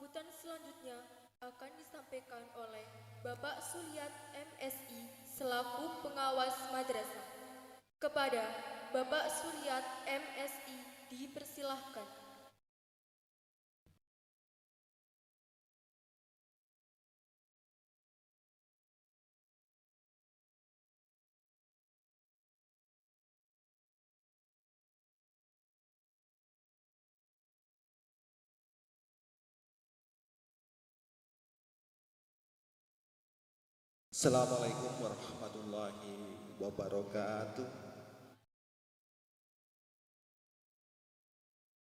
Sambutan selanjutnya akan disampaikan oleh Bapak Suliat MSI selaku pengawas madrasah. Kepada Bapak Suliat MSI dipersilahkan. Assalamualaikum warahmatullahi wabarakatuh.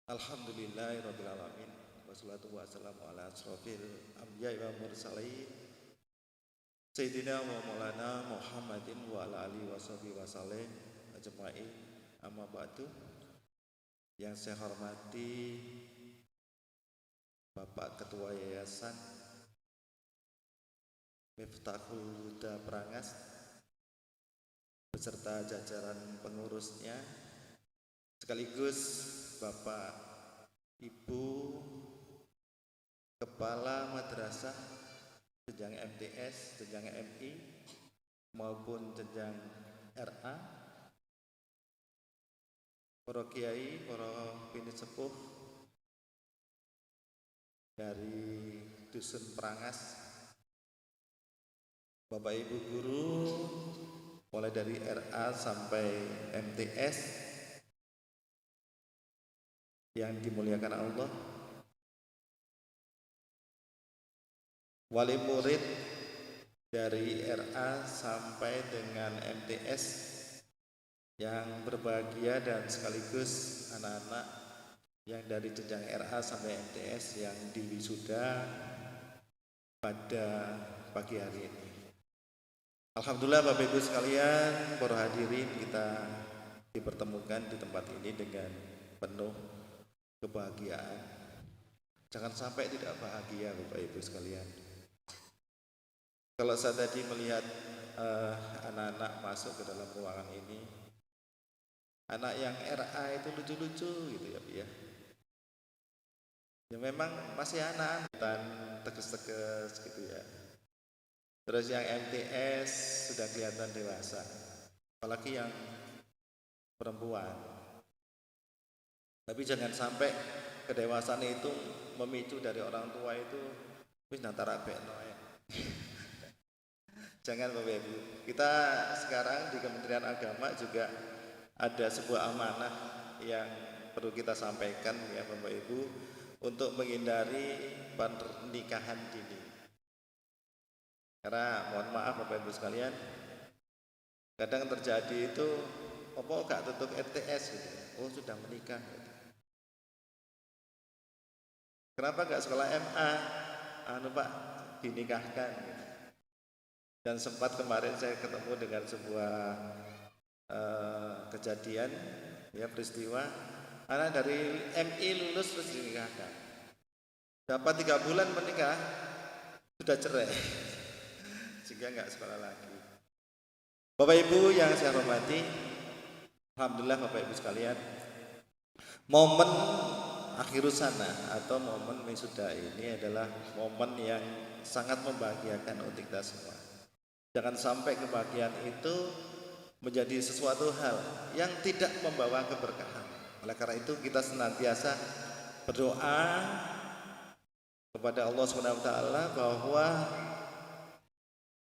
Alhamdulillahirabbil alamin. Wassalatu wassalamu ala asrofil anbiya'i wa mursalin Sayyidina wa maulana Muhammadin wa ala alihi washabihi wasallam ajma'in. Amma ba'du. Yang saya hormati Bapak Ketua Yayasan Miftahul Huda Prangas beserta jajaran pengurusnya, sekaligus Bapak Ibu Kepala Madrasah jenjang MTS, jenjang MI maupun jenjang RA, para kiai, para bini sepuh dari Dusun Prangas, Bapak Ibu guru mulai dari RA sampai MTS yang dimuliakan Allah, wali murid dari RA sampai dengan MTS yang berbahagia, dan sekaligus anak-anak yang dari jenjang RA sampai MTS yang diwisuda pada pagi hari ini. Alhamdulillah Bapak Ibu sekalian, para hadirin, kita dipertemukan di tempat ini dengan penuh kebahagiaan. Jangan sampai tidak bahagia Bapak Ibu sekalian. Kalau saya tadi melihat anak-anak masuk ke dalam ruangan ini, anak yang RA itu lucu-lucu gitu ya, ya. Ya memang masih anak, dan tegas-tegas gitu ya. Terus yang MTS sudah kelihatan dewasa, apalagi yang perempuan. Tapi jangan sampai kedewasaan itu memicu dari orang tua itu wis nantara bekno ya. Jangan Bapak Ibu. Kita sekarang di Kementerian Agama juga ada sebuah amanah yang perlu kita sampaikan ya Bapak Ibu, untuk menghindari pernikahan dini. Karena mohon maaf Bapak Ibu sekalian, kadang terjadi itu apa gak tutup MTS gitu. Oh sudah menikah gitu. Kenapa gak sekolah MA? Pak dinikahkan gitu. Dan sempat kemarin saya ketemu dengan sebuah kejadian ya, peristiwa anak dari MI lulus terus dinikahkan. Dapat 3 bulan menikah sudah cerai. Sehingga nggak sekolah lagi. Bapak Ibu yang saya hormati, alhamdulillah Bapak Ibu sekalian, momen akhir sana atau momen wisuda ini adalah momen yang sangat membahagiakan untuk kita semua. Jangan sampai kebahagiaan itu menjadi sesuatu hal yang tidak membawa keberkahan. Oleh karena itu kita senantiasa berdoa kepada Allah Subhanahu wa taala bahwa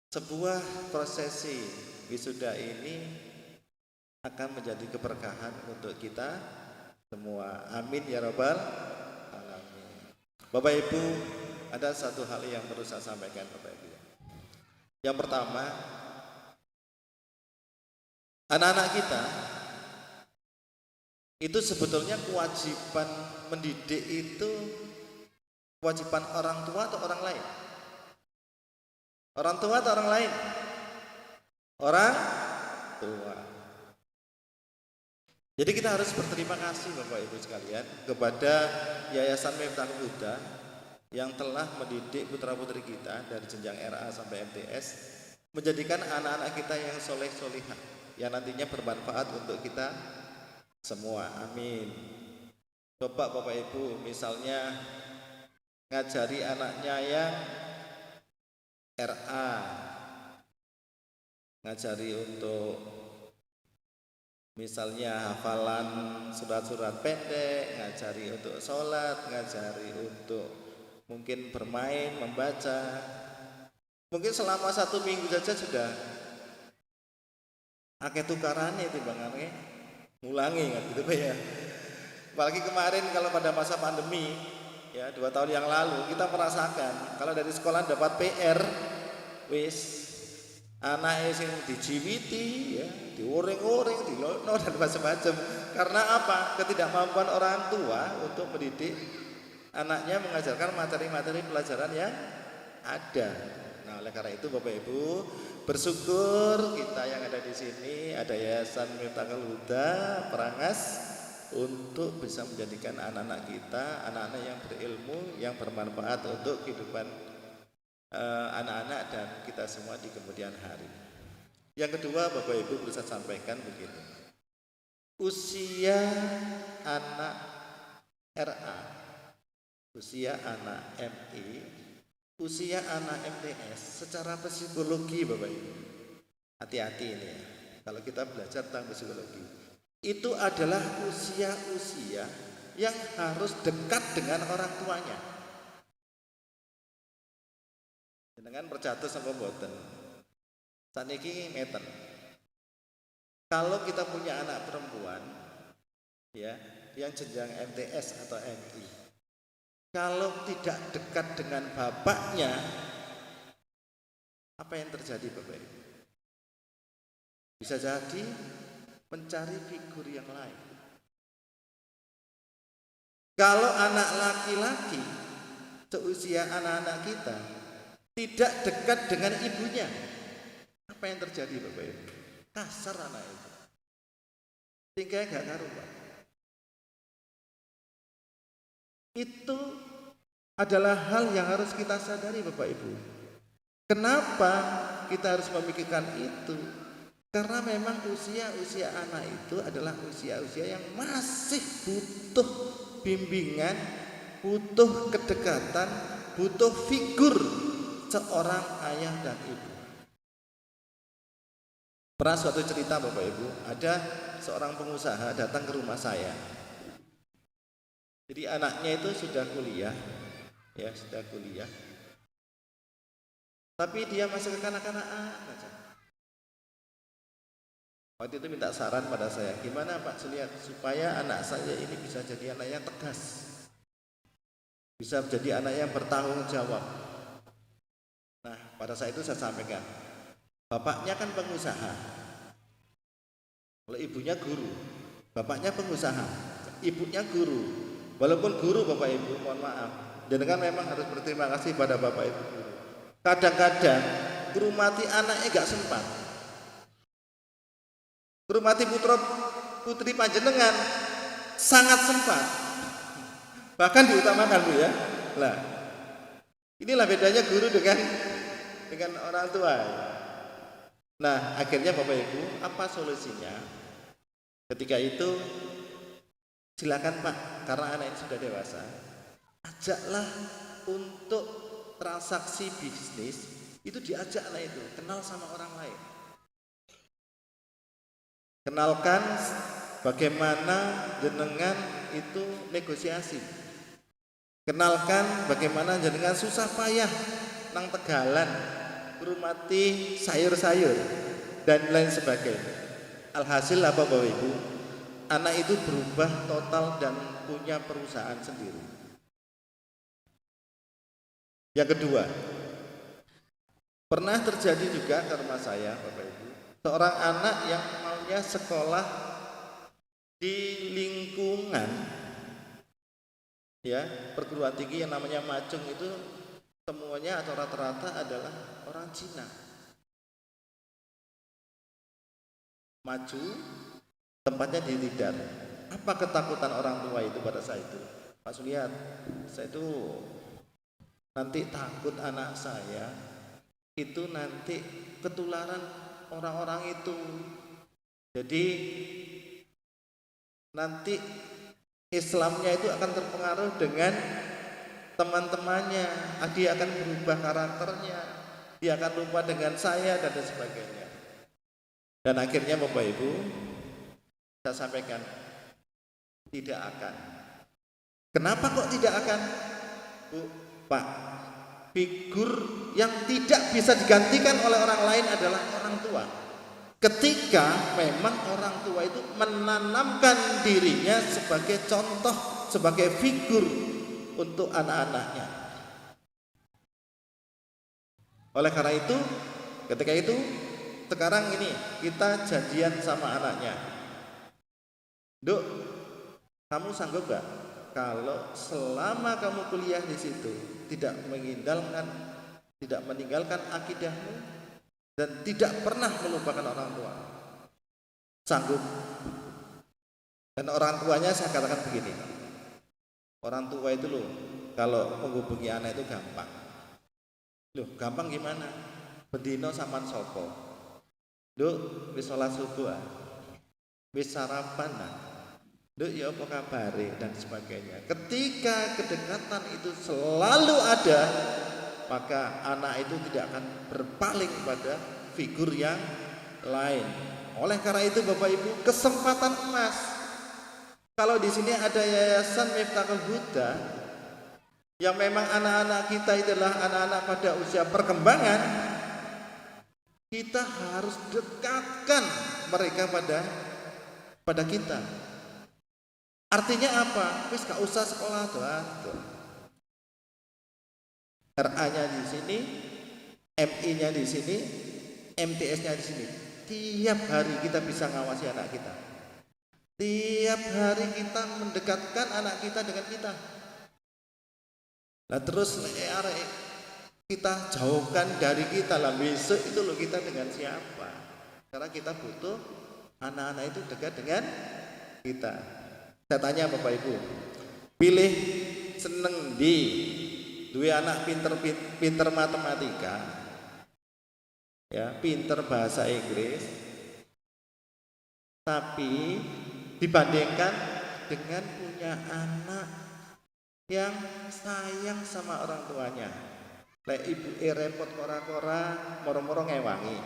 sebuah prosesi wisuda ini akan menjadi keberkahan untuk kita semua. Amin ya rabbal alamin. Bapak Ibu, ada satu hal yang perlu saya sampaikan Bapak Ibu. Yang pertama, anak-anak kita itu sebetulnya kewajiban mendidik itu kewajiban orang tua atau orang lain? Orang tua atau orang lain? Orang tua. Jadi kita harus berterima kasih Bapak Ibu sekalian kepada Yayasan Miftahul Huda yang telah mendidik putra-putri kita dari jenjang RA sampai MTS, menjadikan anak-anak kita yang soleh-solihah, yang nantinya bermanfaat untuk kita semua. Amin. Coba Bapak Ibu, misalnya ngajari anaknya yang RA, ngajari untuk misalnya hafalan surat-surat pendek, ngajari untuk sholat, ngajari untuk mungkin bermain, membaca. Mungkin selama 1 minggu saja sudah akeh tukarannya timbangannya ngulangi kan gitu Pak ya. Apalagi kemarin kalau pada masa pandemi ya 2 tahun yang lalu kita merasakan kalau dari sekolah dapat PR wis anak sing dijiwiti ya, diuring-uring, dilono dan macam-macam. Karena apa? Ketidakmampuan orang tua untuk mendidik anaknya, mengajarkan materi-materi pelajaran yang ada. Nah, oleh karena itu Bapak Ibu, bersyukur kita yang ada di sini ada Yayasan Miftakhul Huda Perangas untuk bisa menjadikan anak-anak kita anak-anak yang berilmu, yang bermanfaat untuk kehidupan anak-anak dan kita semua di kemudian hari. Yang kedua Bapak Ibu perlu saya sampaikan begini. Usia anak RA, usia anak MI, usia anak MTS secara psikologi Bapak Ibu, hati-hati ini ya, kalau kita belajar tentang psikologi, itu adalah usia-usia yang harus dekat dengan orang tuanya. Dengan percatus sama boten saniki ngeten. Kalau kita punya anak perempuan ya yang jenjang MTS atau MI, kalau tidak dekat dengan bapaknya, apa yang terjadi Bapak Ibu? Bisa jadi mencari figur yang lain. Kalau anak laki-laki seusia anak-anak kita tidak dekat dengan ibunya, apa yang terjadi Bapak Ibu? Kasar anak itu, sehingga gak karuan. Itu adalah hal yang harus kita sadari Bapak Ibu. Kenapa kita harus memikirkan itu? Karena memang usia-usia anak itu adalah usia-usia yang masih butuh bimbingan, butuh kedekatan, butuh figur seorang ayah dan ibu. Pernah suatu cerita Bapak Ibu, ada seorang pengusaha datang ke rumah saya. Jadi anaknya itu sudah kuliah, ya sudah kuliah. Tapi dia masih kekanak-kanakan aja. Waktu itu minta saran pada saya, gimana Pak Suliat supaya anak saya ini bisa jadi anak yang tegas, bisa menjadi anak yang bertanggung jawab. Nah, pada saat itu saya sampaikan, bapaknya kan pengusaha, kalau ibunya guru, bapaknya pengusaha, ibunya guru. Walaupun guru Bapak Ibu, mohon maaf, jenengan memang harus berterima kasih pada Bapak Ibu guru. Kadang-kadang guru mati anaknya gak sempat. Guru mati putra putri panjenengan sangat sempat, bahkan diutamakan Bu ya. Nah, inilah bedanya guru dengan orang tua. Nah, akhirnya Bapak Ibu, apa solusinya? Ketika itu silakan Pak, karena anak ini sudah dewasa, ajaklah untuk transaksi bisnis itu, diajaklah itu, kenal sama orang lain. Kenalkan bagaimana jenengan itu negosiasi. Kenalkan bagaimana jenengan susah payah nang tegalan, ngurmati sayur-sayur dan lain sebagainya. Alhasil apa Bapak Ibu? Anak itu berubah total dan punya perusahaan sendiri. Yang kedua, pernah terjadi juga ke rumah saya Bapak Ibu, seorang anak yang maunya sekolah di lingkungan ya perguruan tinggi yang namanya Macung, itu semuanya atau rata-rata adalah orang Cina. Maju tempatnya di Tidar. Apa ketakutan orang tua itu pada saat itu? Pak Suliat, saya itu nanti takut anak saya itu nanti ketularan orang-orang itu. Jadi nanti Islamnya itu akan terpengaruh dengan teman-temannya, dia akan berubah karakternya, dia akan lupa dengan saya dan lain sebagainya. Dan akhirnya Bapak Ibu, saya sampaikan tidak akan. Kenapa kok tidak akan? Bu, Pak, figur yang tidak bisa digantikan oleh orang lain adalah orang tua. Ketika memang orang tua itu menanamkan dirinya sebagai contoh, sebagai figur untuk anak-anaknya. Oleh karena itu, ketika itu sekarang ini kita janjian sama anaknya. Duk, kamu sanggup gak kalau selama kamu kuliah di situ tidak meninggalkan akidahmu dan tidak pernah melupakan orang tua? Sanggup? Dan orang tuanya saya katakan begini, orang tua itu loh kalau menghubungi anak itu gampang. Loh, gampang gimana? Bendino sampan sopo, Duk, wis sholat subuh, wis sarapan, Duk, ya apa kabare dan sebagainya. Ketika kedekatan itu selalu ada, maka anak itu tidak akan berpaling pada figur yang lain. Oleh karena itu Bapak Ibu, kesempatan emas. Kalau di sini ada Yayasan Miftahul Huda yang memang anak-anak kita adalah anak-anak pada usia perkembangan, kita harus dekatkan mereka pada kita. Artinya apa? Wis gak usah sekolah tuh. RA-nya di sini, MI-nya di sini, MTS-nya di sini. Tiap hari kita bisa ngawasi anak kita. Tiap hari kita mendekatkan anak kita dengan kita. Nah terus kita jauhkan dari kita lah, besok itu loh kita dengan siapa? Karena kita butuh anak-anak itu dekat dengan kita. Saya tanya Bapak Ibu, pilih seneng di dua anak pinter matematika, ya, pinter bahasa Inggris, tapi dibandingkan dengan punya anak yang sayang sama orang tuanya. Lek ibu repot kora-kora, moro-moro ngewangi.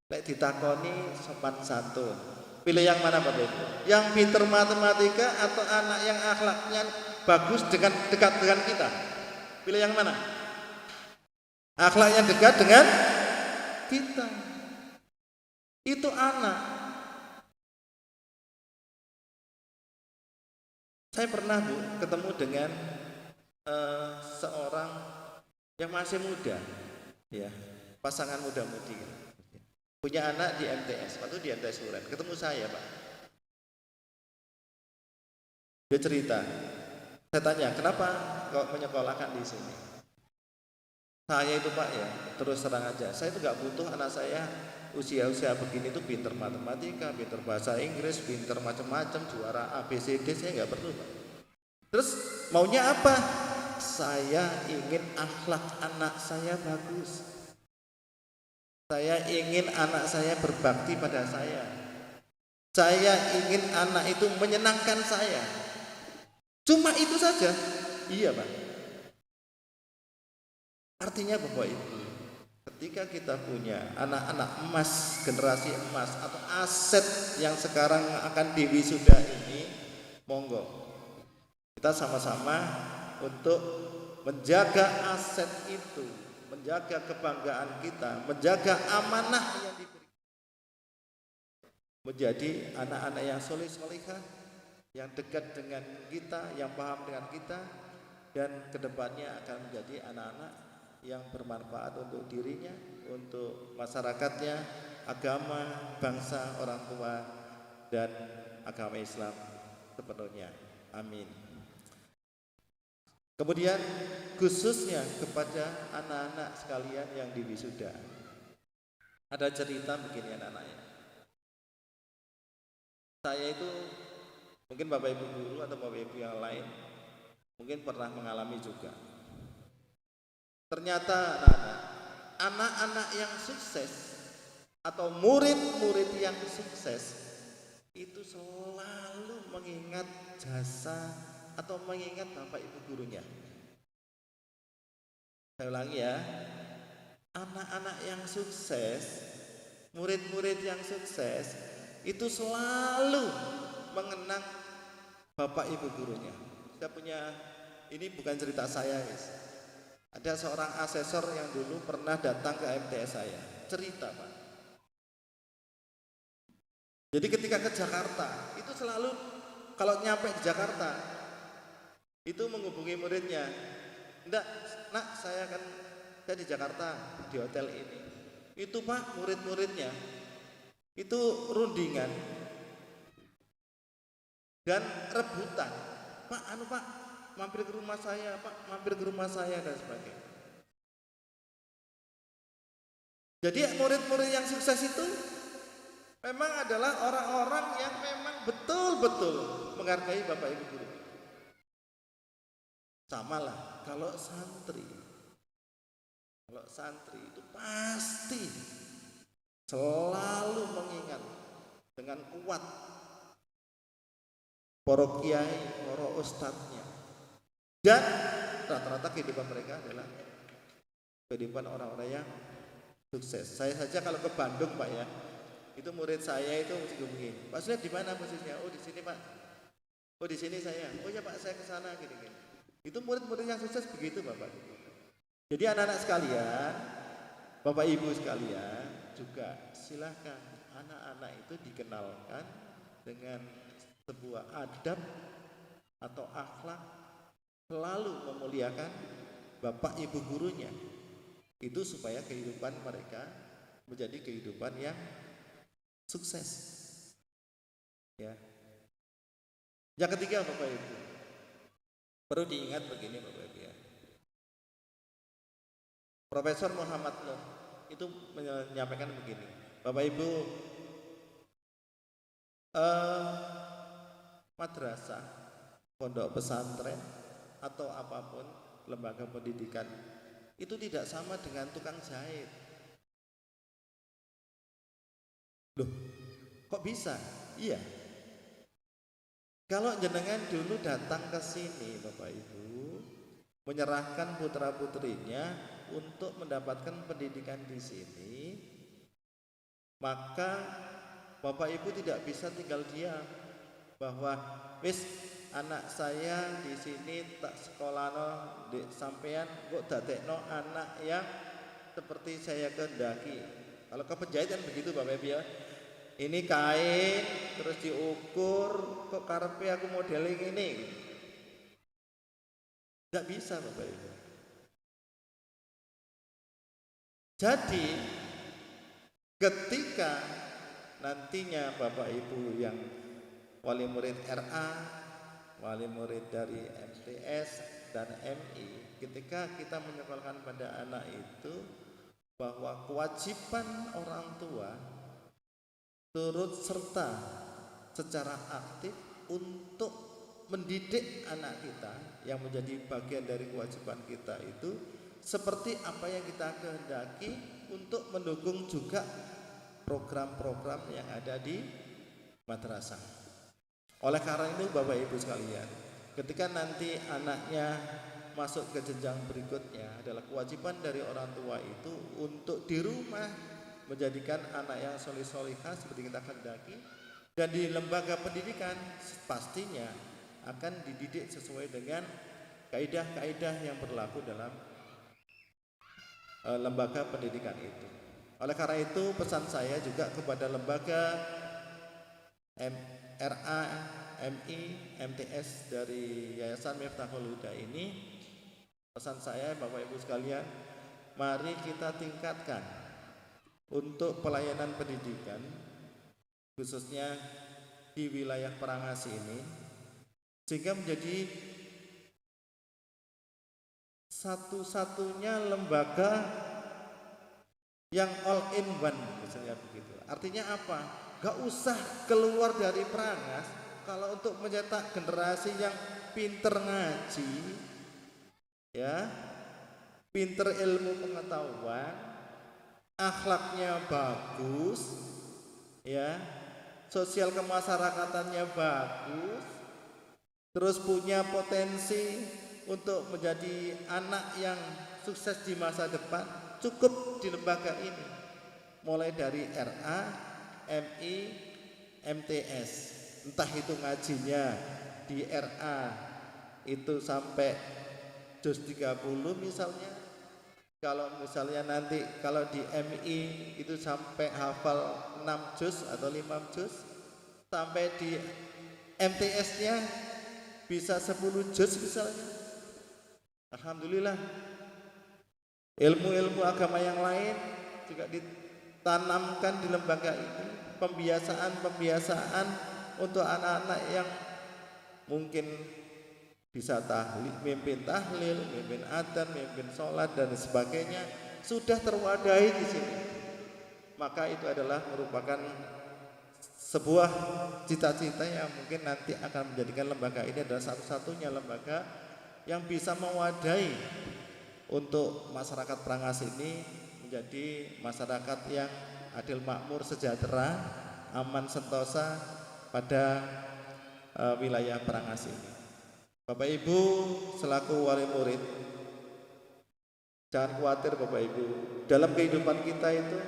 Lek ditakoni sopan santun. Pilih yang mana Bapak Ibu? Yang pinter matematika atau anak yang akhlaknya bagus dengan dekat dengan kita? Pilih yang mana? Akhlaknya dekat dengan kita. Itu anak. Saya pernah Bu ketemu dengan seorang yang masih muda, ya, pasangan muda-mudi, punya anak di MTS, waktu di MTS Duren, ketemu saya Pak. Dia cerita, saya tanya, kenapa kok menyekolahkan di sini? Saya itu Pak ya, terus terang aja, saya itu gak butuh anak saya usia-usia begini itu pinter matematika, pinter bahasa Inggris, pinter macam-macam, juara ABCD, saya gak perlu Pak. Terus maunya apa? Saya ingin akhlak anak saya bagus. Saya ingin anak saya berbakti pada saya. Saya ingin anak itu menyenangkan saya. Cuma itu saja. Iya Pak. Artinya Bapak Ibu, ketika kita punya anak-anak emas, generasi emas atau aset yang sekarang akan diwisuda ini, monggo kita sama-sama untuk menjaga aset itu, menjaga kebanggaan kita, menjaga amanah yang diberikan, menjadi anak-anak yang soleh-solehah, yang dekat dengan kita, yang paham dengan kita, dan kedepannya akan menjadi anak-anak yang bermanfaat untuk dirinya, untuk masyarakatnya, agama, bangsa, orang tua, dan agama Islam sepenuhnya. Amin. Kemudian khususnya kepada anak-anak sekalian yang diwisuda, ada cerita begini anak-anaknya. Saya itu mungkin Bapak Ibu guru atau Bapak Ibu yang lain mungkin pernah mengalami juga. Ternyata anak-anak yang sukses atau murid-murid yang sukses itu selalu mengingat jasa atau mengingat Bapak Ibu gurunya. Saya ulangi ya, anak-anak yang sukses, murid-murid yang sukses itu selalu mengenang bapak ibu gurunya. Saya punya, ini bukan cerita saya guys. Ada seorang asesor yang dulu pernah datang ke MTS saya, cerita Pak. Jadi ketika ke Jakarta, itu selalu kalau nyampe di Jakarta, itu menghubungi muridnya. Enggak, nak saya di Jakarta, di hotel ini. Itu Pak, murid-muridnya, itu rundingan dan rebutan. Pak, Pak, mampir ke rumah saya, Pak, mampir ke rumah saya, dan sebagainya. Jadi murid-murid yang sukses itu memang adalah orang-orang yang memang betul-betul menghargai bapak ibu guru. Sama lah kalau santri itu pasti selalu mengingat dengan kuat para kiai, para ustadznya, dan rata-rata kehidupan mereka adalah kehidupan orang-orang yang sukses. Saya saja kalau ke Bandung Pak ya, itu murid saya itu mesti begini, Pak Suliat di mana posisinya? Oh di sini Pak. Oh di sini saya. Oh ya Pak, saya ke sana gini-gini. Itu murid-murid yang sukses begitu Bapak. Jadi anak-anak sekalian, Bapak Ibu sekalian, juga silahkan anak-anak itu dikenalkan dengan sebuah adab atau akhlak selalu memuliakan bapak ibu gurunya. Itu supaya kehidupan mereka menjadi kehidupan yang sukses. Ya. Yang ketiga Bapak Ibu, perlu diingat begini Bapak Ibu ya. Profesor Muhammad Nuh itu menyampaikan begini, Bapak Ibu, madrasah, pondok pesantren atau apapun lembaga pendidikan itu tidak sama dengan tukang jahit. Loh, kok bisa? Iya. Kalau jenengan dulu datang ke sini Bapak Ibu, menyerahkan putra-putrinya untuk mendapatkan pendidikan di sini, maka Bapak Ibu tidak bisa tinggal diam bahwa wis anak saya di sini tak sekolahno di sampean kok dadekno anak yang seperti saya kehendaki. Kalau ke penjahit kan begitu Bapak Ibu ya. Ini kain terus diukur, kok karepe aku modeling ini. Enggak bisa Bapak Ibu. Jadi ketika nantinya Bapak Ibu yang wali murid RA, wali murid dari MTS dan MI, ketika kita menyekolahkan pada anak itu bahwa kewajiban orang tua turut serta secara aktif untuk mendidik anak kita yang menjadi bagian dari kewajiban kita itu seperti apa yang kita kehendaki untuk mendukung juga program-program yang ada di madrasah. Oleh karena itu Bapak Ibu sekalian, ketika nanti anaknya masuk ke jenjang berikutnya adalah kewajiban dari orang tua itu untuk di rumah menjadikan anak yang soleh-solehah seperti kita kehendaki, dan di lembaga pendidikan pastinya akan dididik sesuai dengan kaidah-kaidah yang berlaku dalam lembaga pendidikan itu. Oleh karena itu pesan saya juga kepada lembaga RA, MI, MTS dari Yayasan Miftahul Huda ini, pesan saya Bapak Ibu sekalian, mari kita tingkatkan untuk pelayanan pendidikan khususnya di wilayah Parangas ini sehingga menjadi satu-satunya lembaga yang all in one misalnya begitu. Artinya apa? Gak usah keluar dari Parangas kalau untuk mencetak generasi yang pinter ngaji, ya, pinter ilmu pengetahuan, akhlaknya bagus, ya, sosial kemasyarakatannya bagus, terus punya potensi untuk menjadi anak yang sukses di masa depan cukup di lembaga ini. Mulai dari RA, MI, MTS. Entah itu ngajinya di RA itu sampai juz 30 misalnya. Kalau misalnya nanti kalau di MI itu sampai hafal 6 juz atau 5 juz. Sampai di MTS-nya bisa 10 juz misalnya. Alhamdulillah. Ilmu-ilmu agama yang lain juga ditanamkan di lembaga ini. Pembiasaan untuk anak-anak yang mungkin bisa mimpin tahlil, mimpin adzan, mimpin sholat dan sebagainya sudah terwadahi di sini. Maka itu adalah merupakan sebuah cita-cita yang mungkin nanti akan menjadikan lembaga ini adalah satu-satunya lembaga yang bisa mewadahi untuk masyarakat Prangas ini menjadi masyarakat yang adil makmur, sejahtera, aman sentosa pada wilayah Prangas ini. Bapak Ibu selaku wali murid, jangan khawatir Bapak Ibu. Dalam kehidupan kita itu,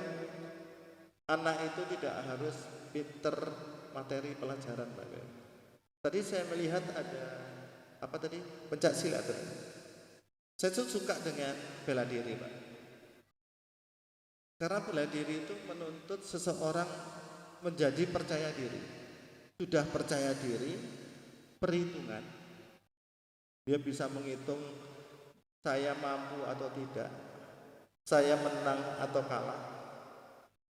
anak itu tidak harus pinter materi pelajaran Bapak Ibu. Tadi saya melihat ada pencak silat tadi. Saya suka dengan bela diri Pak. Karena bela diri itu menuntut seseorang menjadi percaya diri. Sudah percaya diri, perhitungan. Dia bisa menghitung saya mampu atau tidak, saya menang atau kalah.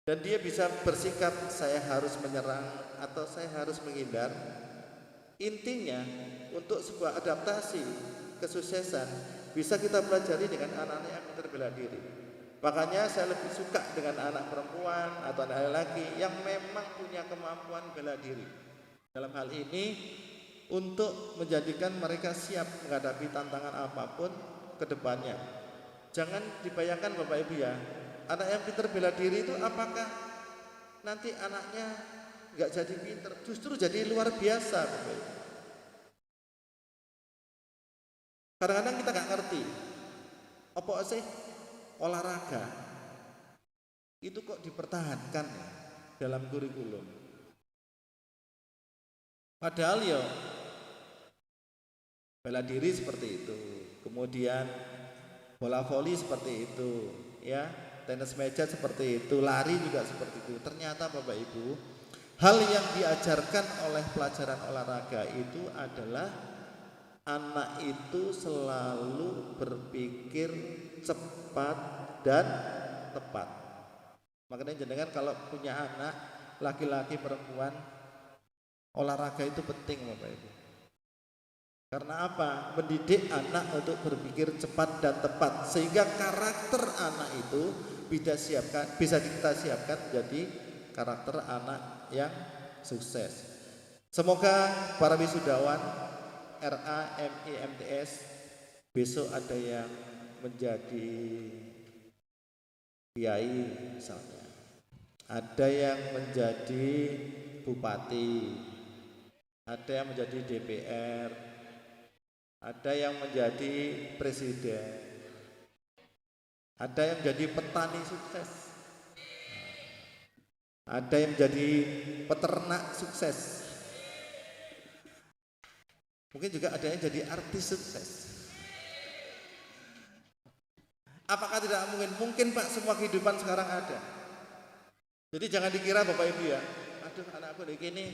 Dan dia bisa bersikap saya harus menyerang atau saya harus menghindar. Intinya untuk sebuah adaptasi kesuksesan bisa kita pelajari dengan anak-anak yang terbela diri. Makanya saya lebih suka dengan anak perempuan atau anak laki yang memang punya kemampuan bela diri. Dalam hal ini untuk menjadikan mereka siap menghadapi tantangan apapun ke depannya. Jangan dibayangkan Bapak Ibu ya, anak yang pintar bela diri itu apakah nanti anaknya nggak jadi pintar, justru jadi luar biasa Bapak Ibu. Kadang-kadang kita nggak ngerti apa sih olahraga itu kok dipertahankan ya dalam kurikulum. Padahal ya bela diri seperti itu, kemudian bola voli seperti itu, ya, tenis meja seperti itu, lari juga seperti itu. Ternyata Bapak Ibu, hal yang diajarkan oleh pelajaran olahraga itu adalah anak itu selalu berpikir cepat dan tepat. Makanya jenengan kalau punya anak laki-laki perempuan, olahraga itu penting Bapak Ibu. Karena apa? Mendidik anak untuk berpikir cepat dan tepat sehingga karakter anak itu bisa kita siapkan menjadi karakter anak yang sukses. Semoga para wisudawan RA, MI, MTS besok ada yang menjadi kiai misalnya, ada yang menjadi bupati, ada yang menjadi DPR, ada yang menjadi presiden, ada yang menjadi petani sukses, ada yang menjadi peternak sukses, mungkin juga ada yang jadi artis sukses. Apakah tidak mungkin? Mungkin Pak, semua kehidupan sekarang ada. Jadi jangan dikira Bapak Ibu ya, aduh anakku kayak gini,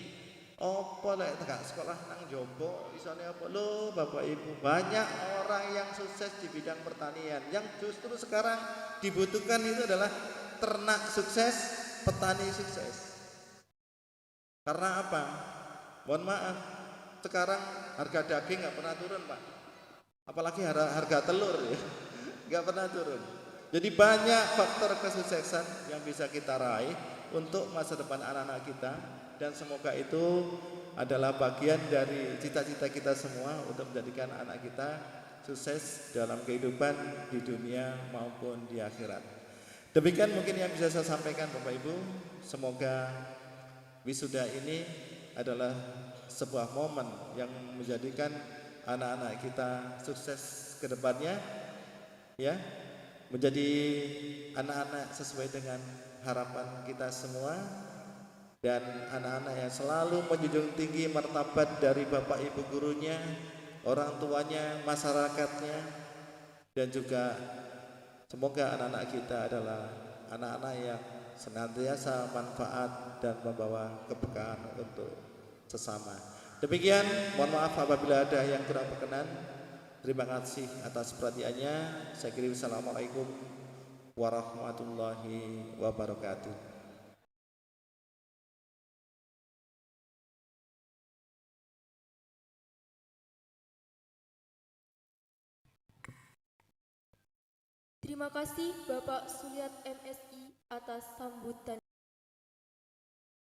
opo lek gak sekolah nang jopo isone apa lo Bapak Ibu, banyak orang yang sukses di bidang pertanian. Yang justru sekarang dibutuhkan itu adalah ternak sukses, petani sukses. Karena apa? Mohon maaf, sekarang harga daging nggak pernah turun Pak, apalagi harga telur ya nggak pernah turun. Jadi banyak faktor kesuksesan yang bisa kita raih untuk masa depan anak-anak kita. Dan semoga itu adalah bagian dari cita-cita kita semua untuk menjadikan anak kita sukses dalam kehidupan di dunia maupun di akhirat. Demikian mungkin yang bisa saya sampaikan Bapak Ibu. Semoga wisuda ini adalah sebuah momen yang menjadikan anak-anak kita sukses ke depannya, ya, menjadi anak-anak sesuai dengan harapan kita semua, dan anak-anak yang selalu menjunjung tinggi martabat dari bapak ibu gurunya, orang tuanya, masyarakatnya, dan juga semoga anak-anak kita adalah anak-anak yang senantiasa manfaat dan membawa keberkahan untuk sesama. Demikian, mohon maaf apabila ada yang kurang berkenan. Terima kasih atas perhatiannya. Saya kirim assalamualaikum warahmatullahi wabarakatuh. Terima kasih Bapak Suliat MSI atas sambutan.